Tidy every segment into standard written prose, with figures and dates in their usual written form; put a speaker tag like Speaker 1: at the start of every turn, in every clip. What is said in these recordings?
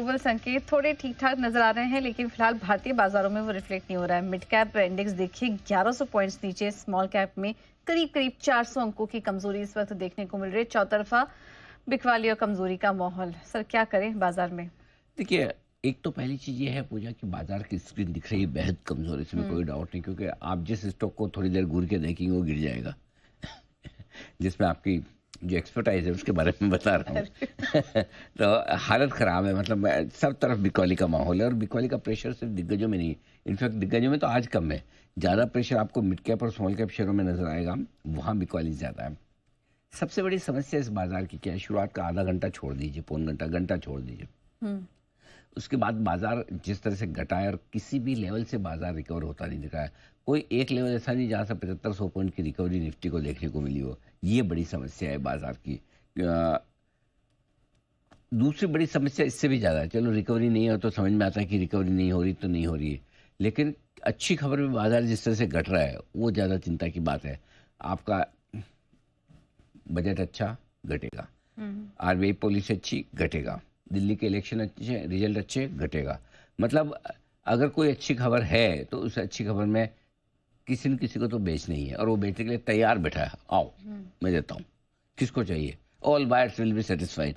Speaker 1: Global संकेत थोड़े ठीक ठाक नजर आ रहे हैं, लेकिन फिलहाल भारतीय बाजारों में वो रिफ्लेक्ट नहीं हो रहा है। मिड कैप इंडेक्स देखिए 1100 पॉइंट्स नीचे, स्मॉल कैप में करीब करीब 400 अंकों की कमजोरी इस वक्त देखने को मिल रही है। चौतरफा बिकवाली और कमजोरी का माहौल। सर क्या करें बाजार में?
Speaker 2: देखिए, एक तो पहली चीज़ ये है पूजा कि बाजार की स्क्रीन दिख रही है बेहद कमज़ोर, इसमें कोई डाउट नहीं, क्योंकि आप जिस स्टॉक को थोड़ी देर घूर के देखेंगे वो गिर जाएगा जिसमें आपकी जो एक्सपर्टाइज है उसके बारे में बता रहा हूँ तो हालत ख़राब है, मतलब सब तरफ बिकवाली का माहौल है, और बिकवाली का प्रेशर सिर्फ दिग्गजों में नहीं, इनफैक्ट दिग्गजों में तो आज कम है। ज़्यादा प्रेशर आपको मिड कैप और स्मॉल कैप शेयरों में नजर आएगा, वहाँ बिकवाली ज़्यादा है। सबसे बड़ी समस्या इस बाजार की क्या है? शुरुआत का आधा घंटा छोड़ दीजिए, पौन घंटा, घंटा छोड़ दीजिए, उसके बाद बाजार जिस तरह से घटा है और किसी भी लेवल से बाजार रिकवर होता नहीं दिखा है। कोई एक लेवल ऐसा नहीं जहाँ से 7500 पॉइंट की रिकवरी निफ्टी को देखने को मिली हो। ये बड़ी समस्या है बाजार की। दूसरी बड़ी समस्या इससे भी ज़्यादा है। चलो रिकवरी नहीं हो तो समझ में आता है कि रिकवरी नहीं हो रही तो नहीं हो रही है, लेकिन अच्छी खबर में बाजार जिस तरह से घट रहा है वो ज़्यादा चिंता की बात है। आपका बजट अच्छा, घटेगा। आरबीआई पॉलिसी अच्छी, घटेगा। दिल्ली के इलेक्शन अच्छे, रिजल्ट अच्छे, घटेगा। मतलब अगर कोई अच्छी खबर है तो उस अच्छी खबर में किसी न किसी को तो बेच नहीं है, और वो बेचने के लिए तैयार बैठा है। आओ मैं देता हूँ, किसको चाहिए? All buyers will be satisfied,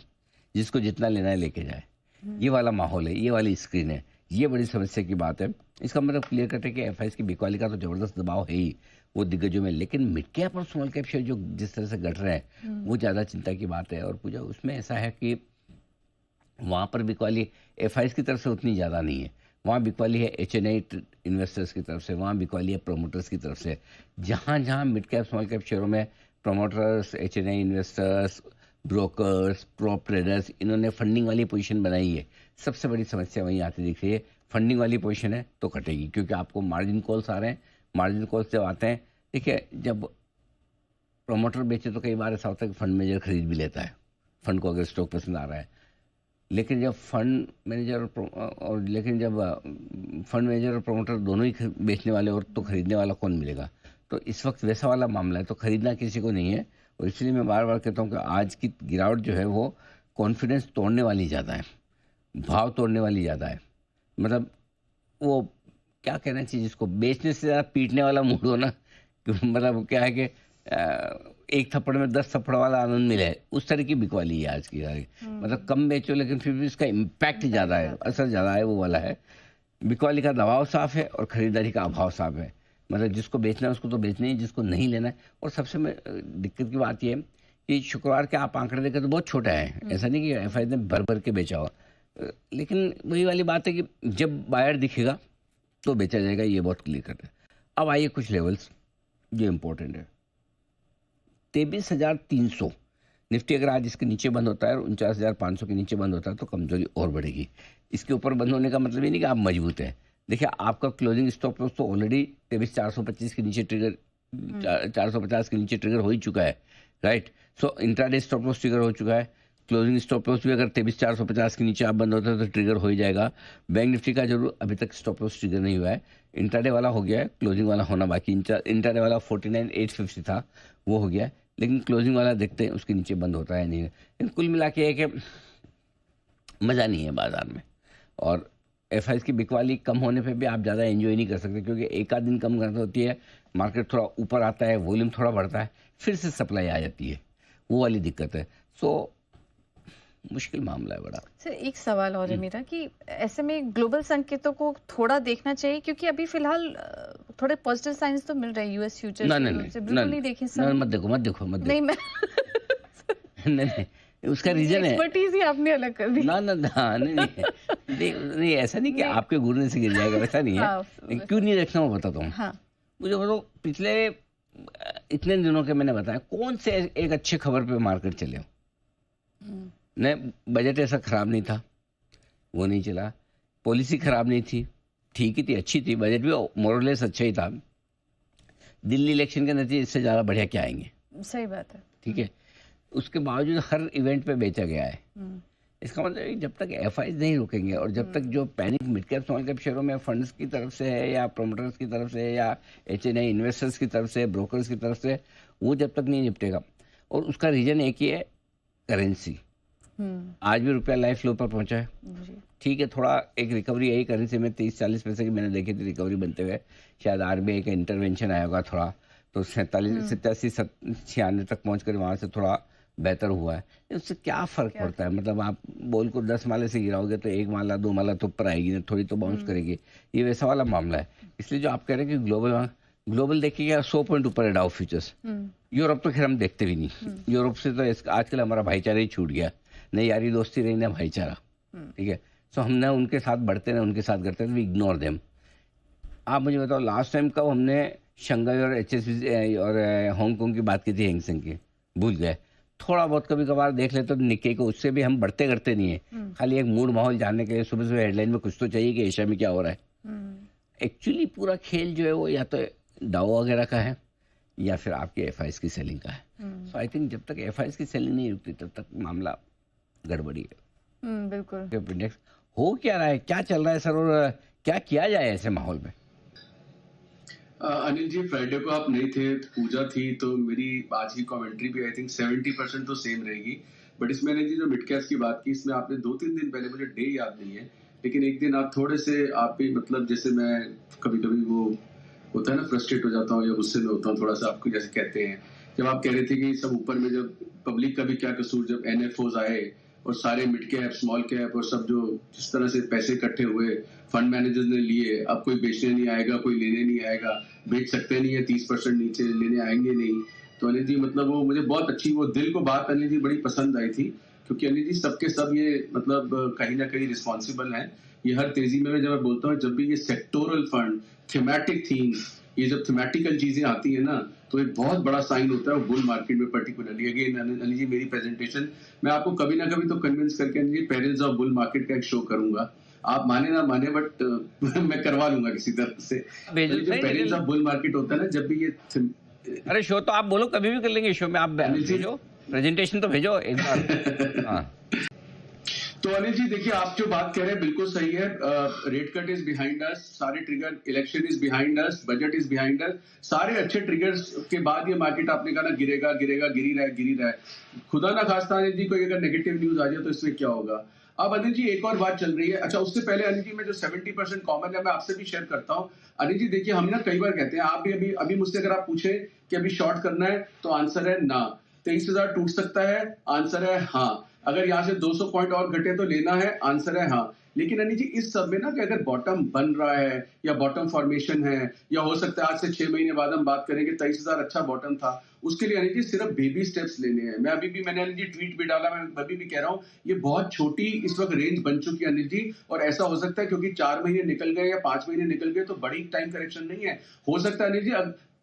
Speaker 2: जिसको जितना लेना है लेके जाए। ये वाला माहौल है, ये वाली स्क्रीन है। ये बड़ी समस्या की बात है। इसका मतलब क्लियर कट है कि एफआईएस की बिकवाली का तो जबरदस्त दबाव है ही वो दिग्गजों में, लेकिन मिड कैप और स्मॉल कैप शेयर जो जिस तरह से घट रहे हैं वो ज़्यादा चिंता की बात है। और पूजा उसमें ऐसा है कि वहाँ पर बिकवाली एफआईएस की तरफ से उतनी ज़्यादा नहीं है। वहाँ बिकवाली है एचएनआई इन्वेस्टर्स की तरफ से, वहाँ बिकवाली है प्रोमोटर्स की तरफ से। जहाँ जहाँ मिड कैप स्मॉल कैप शेयरों में promoters, HNI investors, brokers, prop traders, इन्होंने फंडिंग वाली पोजीशन बनाई है, सबसे बड़ी समस्या वहीं आती दिख रही है। फंडिंग वाली पोजीशन है तो कटेगी, क्योंकि आपको मार्जिन कॉल्स आ रहे हैं। मार्जिन कॉल्स जब आते हैं, देखिए जब प्रोमोटर बेचे तो कई बार ऐसा होता है कि फंड मैनेजर खरीद भी लेता है, फंड को अगर स्टॉक पसंद आ रहा है। लेकिन जब फंड मैनेजर और प्रमोटर दोनों ही बेचने वाले और तो खरीदने वाला कौन मिलेगा? तो इस वक्त वैसा वाला मामला है, तो खरीदना किसी को नहीं है। और इसलिए मैं बार बार कहता हूँ कि आज की गिरावट जो है वो कॉन्फिडेंस तोड़ने वाली ज़्यादा है, भाव तोड़ने वाली ज़्यादा है। मतलब वो क्या कहना चाहिए, जिसको बेचने से ज़्यादा पीटने वाला मूड हो ना, मतलब क्या है कि एक थप्पड़ में 10 थप्पड़ वाला आनंद मिले, उस तरह की बिकवाली है आज की। मतलब कम बेचो लेकिन फिर भी उसका इम्पैक्ट ज़्यादा है, असर ज़्यादा है, वो वाला है। बिकवाली का दबाव साफ है और ख़रीदारी का अभाव साफ है। मतलब जिसको बेचना है उसको तो बेचना ही, जिसको नहीं लेना है। और सबसे दिक्कत की बात यह है कि शुक्रवार के आप आंकड़े देखें तो बहुत छोटा है, ऐसा नहीं कि एफआईएस ने भर भर के बेचा हो, लेकिन वही वाली बात है कि जब बायर दिखेगा तो बेचा जाएगा, ये बहुत क्लियर कट है। अब आइए कुछ लेवल्स जो इम्पोर्टेंट है। 23,300 निफ्टी अगर आज इसके नीचे बंद होता है और 49,500 के नीचे बंद होता है तो कमजोरी और बढ़ेगी। इसके ऊपर बंद होने का मतलब ये नहीं कि आप मजबूत हैं। देखिए आपका क्लोजिंग स्टॉप लॉस तो ऑलरेडी 23,425 के नीचे ट्रिगर, 450 के नीचे ट्रिगर हो ही चुका है, राइट। सो इंट्राडे स्टॉप लॉस ट्रिगर हो चुका है। क्लोजिंग स्टॉप लॉस भी अगर 23,450 के नीचे आप बंद होता है तो ट्रिगर हो ही जाएगा। बैंक निफ्टी का जरूर अभी तक स्टॉप लॉस ट्रिगर नहीं हुआ है। इंट्राडे वाला हो गया है, क्लोजिंग वाला होना बाकी। इंट्राडे वाला 49,850 था, वो हो गया है, लेकिन क्लोजिंग वाला देखते हैं उसके नीचे बंद होता है नहीं। लेकिन कुल मिला के है कि मज़ा नहीं है बाजार में, और एफआईएस की बिकवाली कम होने पे भी आप ज़्यादा एंजॉय नहीं कर सकते, क्योंकि एक आध दिन कम करनी होती है, मार्केट थोड़ा ऊपर आता है, वॉल्यूम थोड़ा बढ़ता है, फिर से सप्लाई आ जाती है, वो वाली दिक्कत है। सो मुश्किल मामला है बड़ा।
Speaker 1: सर एक सवाल और है मेरा कि ऐसे में ग्लोबल संकेतों को थोड़ा देखना चाहिए, क्योंकि अभी फिलहाल थोड़े पॉजिटिव साइंस तो मिल रहे हैं यूएस फ्यूचर्स से। बिल्कुल नहीं देखें सर,
Speaker 2: मत देखो नहीं
Speaker 1: मैं
Speaker 2: नहीं, उसका रीजन है,
Speaker 1: एक्सपर्टीज ही आपने अलग कर दी।
Speaker 2: नहीं ऐसा नहीं कि आपके घूरने से गिर जाएगा, वैसा नहीं है। क्यों नहीं देखना वो बताता हूँ।
Speaker 1: हाँ।
Speaker 2: मुझे बताओ, पिछले इतने दिनों के मैंने बताया कौन से एक अच्छी खबर पे मार्केट चले। नहीं, बजट ऐसा खराब नहीं था, वो नहीं चला। पॉलिसी खराब नहीं थी, ठीक ही थी, अच्छी थी, बजट भी मोरलेस अच्छा ही था। दिल्ली इलेक्शन के नतीजे इससे ज़्यादा बढ़िया क्या आएंगे?
Speaker 1: सही बात है,
Speaker 2: ठीक है। उसके बावजूद हर इवेंट पे बेचा गया है। इसका मतलब जब तक एफआईएस नहीं रुकेंगे और जब तक जो panic mid cap small cap शेयरों में फंड्स की तरफ से है या प्रोमोटर्स की तरफ से या एचएनआई इन्वेस्टर्स की तरफ से, ब्रोकर्स की तरफ से, वो जब तक नहीं निपटेगा। और उसका रीजन एक ही है, करेंसी। आज भी रुपया लाइफ लो पर पहुंचा है।
Speaker 1: जी।
Speaker 2: ठीक है, थोड़ा एक रिकवरी यही करनी थी। मैं 30-40 पैसे की मैंने देखी थी रिकवरी बनते हुए। शायद आरबीआई का इंटरवेंशन आया होगा थोड़ा, तो 47 87 96 तक पहुंच कर वहां से थोड़ा बेहतर हुआ है। उससे क्या फर्क पड़ता है? मतलब आप बॉल को 10 माले से गिराओगे तो 1 माला 2 माला तो ऊपर आएगी ना, थोड़ी तो बाउंस करेगी। ये वैसा वाला मामला है। इसलिए जो आप कह रहे हैं कि ग्लोबल देखिएगा 100 पॉइंट ऊपर है डाउ फ्यूचर्स। यूरोप तो खैर हम देखते भी नहीं। यूरोप से तो आजकल हमारा भाईचारा ही छूट गया, न यारी दोस्ती रही ना भाईचारा। ठीक है, सो हम ना उनके साथ बढ़ते ना उनके साथ करते, वी इग्नोर देम। आप मुझे बताओ लास्ट टाइम कब हमने शंघाई और एचएसबी और हांगकांग की बात की थी, हैंगसेंग की? भूल गए। थोड़ा बहुत कभी कभार देख लेते तो निक्के को, उससे भी हम बढ़ते करते नहीं है। खाली एक मूड माहौल जानने के लिए सुबह सुबह हेडलाइन में कुछ तो चाहिए कि एशिया में क्या हो रहा है। एक्चुअली पूरा खेल जो है वो या तो डाउ वगैरह का है या फिर आपके एफआईएस की सेलिंग का है। सो आई थिंक जब तक एफआईएस की सेलिंग नहीं रुकती तब तक मामला गड़बड़ी है।
Speaker 1: बिल्कुल।
Speaker 2: इंडेक्स हो क्या रहा है, क्या चल रहा है सर, और क्या किया जाए ऐसे माहौल में?
Speaker 3: अनिल जी, फ्राइडे को आप नहीं थे, पूजा थी, तो मेरी आज की कमेंट्री भी आई थिंक 70% तो सेम रहेगी। बट इसमें अनिल जी जो मिड कैप्स की बात की, इसमें आपने 2-3 दिन पहले, मुझे डे याद नहीं है, लेकिन एक दिन आप थोड़े से, आप भी मतलब जैसे मैं कभी कभी वो होता है ना, फ्रस्ट्रेट हो जाता हूँ या गुस्से में होता हूँ थोड़ा सा, आपको जैसे कहते हैं, जब आप कह रहे थे कि सब ऊपर में, जब पब्लिक का भी क्या कसूर, जब एनएफओज आए और सारे मिड कैप स्मॉल कैप और सब जो जिस तरह से पैसे इकट्ठे हुए, फंड मैनेजर्स ने लिए, अब कोई बेचने नहीं आएगा, कोई लेने नहीं आएगा, बेच सकते नहीं है, 30% नीचे लेने आएंगे नहीं। तो अनिल जी मतलब वो मुझे बहुत अच्छी वो दिल को बात अनिल जी बड़ी पसंद आई थी, क्योंकि अनिल जी सबके सब ये मतलब कहीं ना कहीं रिस्पॉन्सिबल हैं। ये हर तेजी में जब मैं बोलता हूँ, जब भी ये सेक्टोरल फंड, थीमेटिक थीम्स, ये जब थीमेटिकल चीजें आती है ना, तो एक बहुत बड़ा साइन होता है बुल मार्केट में पर्टिकुलरली। अगेन अनिल जी, मेरी प्रेजेंटेशन मैं आपको कभी ना कभी तो कन्विंस करके Anil ji perils of bull market का एक शो करूंगा। आप माने ना माने, बट मैं करवा लूंगा किसी तरह से।
Speaker 2: भेजो
Speaker 3: जो
Speaker 2: नहीं,
Speaker 3: पेरिल्स ऑफ बुल मार्केट होता है ना, जब भी ये
Speaker 2: अरे शो तो आप बोलो, कभी भी कर लेंगे शो में। आप
Speaker 3: अनिल जी
Speaker 2: भेजो, प्रेजेंटेशन तो भेजो एक बार। हाँ,
Speaker 3: तो अनिल जी देखिए, आप जो बात कह रहे हैं बिल्कुल सही है। Rate cut is behind us, सारे trigger, election is behind us, budget is behind us, सारे अच्छे ट्रिगर्स के बाद ये मार्केट आपने कहा ना गिरेगा गिरेगा, गिरी रहा है। खुदा ना खास्ता अनिल जी कोई अगर नेगेटिव न्यूज आ जाए तो इसमें क्या होगा। अब अनिल जी एक और बात चल रही है। अच्छा, उससे पहले अनिल जी, मैं जो 70% कॉमन है मैं आपसे भी शेयर करता हूँ। अनिल जी देखिए, हम ना कई बार कहते हैं, आप भी अभी अभी मुझसे अगर आप पूछे कि अभी शॉर्ट करना है तो आंसर है ना। 23,000 टूट सकता है, आंसर है हाँ। अगर यहाँ से 200 पॉइंट और घटे तो लेना है, आंसर है हाँ। लेकिन अनिल जी इस सब में ना कि अगर बॉटम बन रहा है या बॉटम फॉर्मेशन है, या हो सकता है आज से 6 महीने बाद हम बात करेंगे 23,000 अच्छा बॉटम था, उसके लिए अनिल जी सिर्फ बेबी स्टेप्स लेने हैं। मैं अभी भी, मैंने अनिल जी ट्वीट भी डाला, मैं अभी भी कह रहा हूँ, ये बहुत छोटी इस वक्त रेंज बन चुकी है अनिल जी। और ऐसा हो सकता है क्योंकि 4 महीने निकल गए या 5 महीने निकल गए तो बड़ी टाइम करेक्शन नहीं है। हो सकता है अनिल जी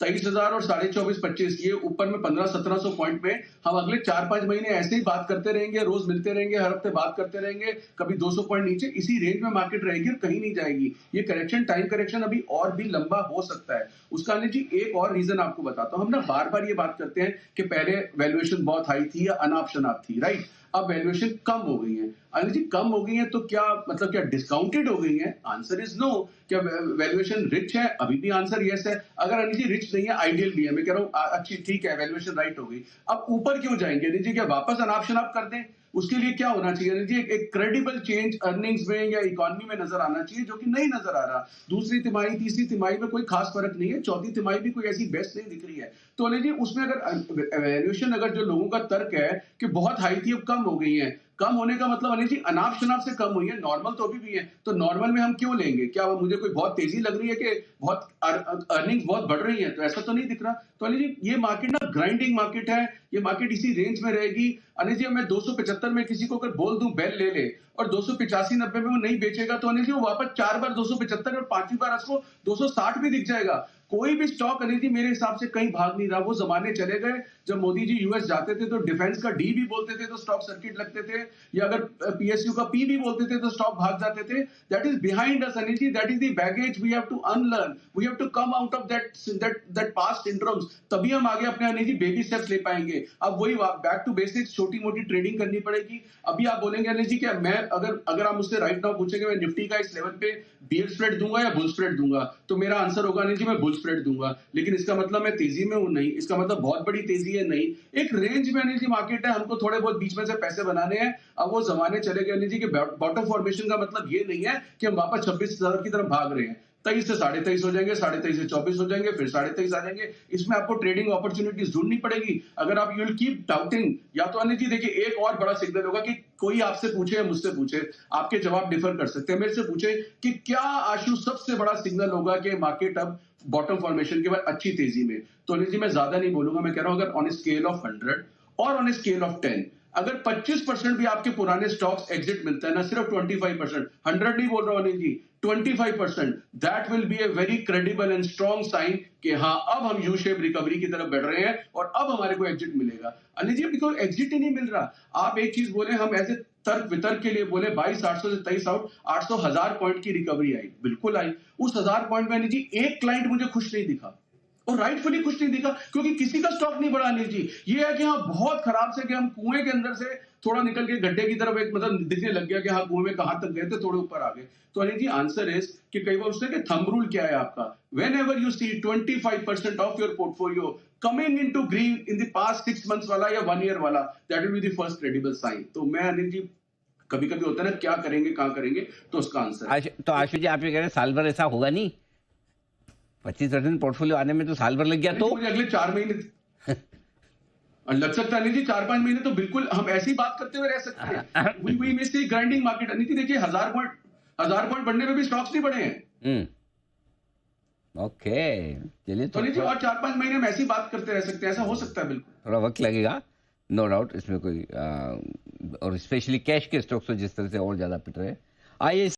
Speaker 3: 23,000 और 24,525 ये ऊपर में 1500-1700 पॉइंट में हम अगले 4-5 महीने ऐसे ही बात करते रहेंगे, रोज मिलते रहेंगे, हर हफ्ते बात करते रहेंगे, कभी 200 पॉइंट नीचे, इसी रेंज में मार्केट रहेगी और कहीं नहीं जाएगी। ये करेक्शन, टाइम करेक्शन अभी और भी लंबा हो सकता है। उसका अनिल जी एक और रीजन आपको बताता हूं। हम ना बार बार ये बात करते हैं कि पहले वैल्यूएशन बहुत हाई थी या अनाप शनाप थी, राइट? अब वैल्यूएशन कम हो गई है। अनिल जी कम हो गई है तो क्या मतलब, क्या डिस्काउंटेड हो गई है? Answer is no. क्या वैल्यूएशन रिच है? अभी भी आंसर यस है। अगर अनिल जी रिच नहीं है, आइडियल भी है, मैं कह रहा हूँ अच्छी, ठीक है, वैल्यूएशन राइट हो गई। अब ऊपर क्यों जाएंगे अनिल जी? क्या वापस अनाप शनाप कर दें? उसके लिए क्या होना चाहिए अनिल जी? एक क्रेडिबल चेंज अर्निंग्स में या इकोनॉमी में नजर आना चाहिए, जो कि नहीं नजर आ रहा। दूसरी तिमाही, तीसरी तिमाही में कोई खास फर्क नहीं है, चौथी तिमाही भी कोई ऐसी बेस्ट नहीं दिख रही है। तो अनिल जी उसमें अगर वैल्यूएशन, अगर जो लोगों का तर्क है कि बहुत हाई थी अब कम हो गई है, कम होने का मतलब अनिल जी अनाप शनाप से कम हुई है, नॉर्मल तो अभी भी है। तो नॉर्मल में हम क्यों लेंगे? क्या मुझे कोई बहुत तेजी लग रही है कि बहुत अर्निंग्स बहुत बढ़ रही है? तो ऐसा तो नहीं दिख रहा। तो अनिल जी ये मार्केट ना ग्राइंडिंग मार्केट है, ये मार्केट इसी रेंज में रहेगी। अनिल जी मैं 275 में किसी को अगर बोल दूं बेल ले ले और 285-90 में वो नहीं बेचेगा, तो अनिल जी वो वापस 4 बार 275 और 5वीं बार उसको 260 भी दिख जाएगा। कोई भी स्टॉक अनिल जी मेरे हिसाब से कहीं भाग नहीं रहा। वो जमाने चले गए जब मोदी जी यूएस जाते थे तो डिफेंस का डी भी बोलते थे तो स्टॉक सर्किट लगते थे, या अगर पीएसयू का पी भी बोलते थे तो स्टॉक भाग जाते थे। That is behind us Anil ji, that is the baggage we have to unlearn, we have to come out of that past syndromes, तभी हम आगे अपने अनिल जी बेबी स्टेप्स ले पाएंगे। अब वही बैक टू बेसिक्स, छोटी मोटी ट्रेडिंग करनी पड़ेगी। अभी आप बोलेंगे अनिल जी क्या मैं, अगर आप मुझसे राइट नाउ पूछेंगे मैं निफ्टी का इस लेवल पे बियर स्प्रेड दूंगा या बुल स्प्रेड दूंगा, तो मेरा आंसर होगा अनिल जी मैं बुल स्प्रेड दूंगा, लेकिन इसका मतलब मैं तेजी में हूं नहीं, इसका मतलब बहुत बड़ी तेजी है नहीं। एक रेंज में अनिल जी मार्केट है, हमको थोड़े बहुत बीच में से पैसे बनाने हैं। अब वो जमाने चले गए अनिल जी कि बॉटम फॉर्मेशन का मतलब ये नहीं है कि हम वापस 26,000 की तरफ भाग रहे हैं। 23 से 23.5 हो जाएंगे, 23.5 से 24 हो जाएंगे, फिर 23.5 आ जाएंगे। इसमें आपको ट्रेडिंग अपॉर्चुनिटीज ढूंढनी पड़ेगी। अगर आप यू विल कीप डाउटिंग, या तो अनिल जी देखिए एक और बड़ा सिग्नल होगा कि कोई आपसे पूछे या मुझसे पूछे, आपके जवाब डिफर कर सकते हैं। मेरे से पूछे कि क्या आशु सबसे बड़ा सिग्नल होगा कि मार्केट अब बॉटम फॉर्मेशन के बाद अच्छी तेजी में, तो अनिल जी मैं ज्यादा नहीं बोलूंगा। मैं कह रहा हूं अगर ऑन ए स्केल ऑफ 100 और ऑन ए स्केल ऑफ 10 अगर 25% भी आपके पुराने स्टॉक्स एग्जिट मिलता है ना, सिर्फ 25%, 100 नहीं बोल रहा हूं Anil ji, 25%, that will be a very credible and strong sign कि हाँ अब हम यू शेप रिकवरी की तरफ बढ़ रहे हैं और अब हमारे को एग्जिट मिलेगा। अनिल जी अभी कोई एग्जिट ही नहीं मिल रहा। आप एक चीज बोले, हम ऐसे तर्क वितर्क के लिए बोले 22,800 से 23 आउट 800 1000 पॉइंट की रिकवरी आई, बिल्कुल आई। उस 1000 पॉइंट में अनिल जी एक क्लाइंट मुझे खुश नहीं दिखा, और राइटफुली कुछ नहीं दिखा, क्योंकि किसी का स्टॉक नहीं बढ़ा अनिल जी। ये है कि हाँ बहुत खराब से कि हम कुएं के अंदर से थोड़ा निकल के गड्ढे की तरफ एक मतलब दिखने लग गया कि हाँ कुएं में कहां तक गए थे, थोड़े ऊपर आ गए। तो अनिल जी आंसर इज कि कई बार उससे कि थंब रूल क्या है आपका, whenever you see 25% of your portfolio coming into green in the past 6 months वाला या 1 ईयर वाला, that will be the first credible sign. तो मैं अनिल जी कभी कभी होता है ना क्या करेंगे कहां करेंगे, तो उसका आंसर
Speaker 2: तो आशु जी आप ये कह रहे हैं साल भर ऐसा होगा नहीं, 25% पोर्टफोलियो आने में तो साल भर लग गया, तो
Speaker 3: मुझे अगले 4 महीने लग सकता है अनिल जी, 4-5 महीने तो बिल्कुल हम ऐसी बात करते हुए रह सकते हैं। We miss the grinding market Anil ji. देखिए 1000 पॉइंट बढ़ने में भी स्टॉक्स नहीं बढ़े हैं।
Speaker 2: ओके चलिए,
Speaker 3: तो अनिल जी और 4-5 महीने में ऐसी बात करते रह सकते हैं, ऐसा हो सकता है बिल्कुल।
Speaker 2: थोड़ा वक्त लगेगा, नो डाउट इसमें कोई और स्पेशली कैश के स्टॉक्स तो जिस तरह से और ज्यादा पिट रहे। आइए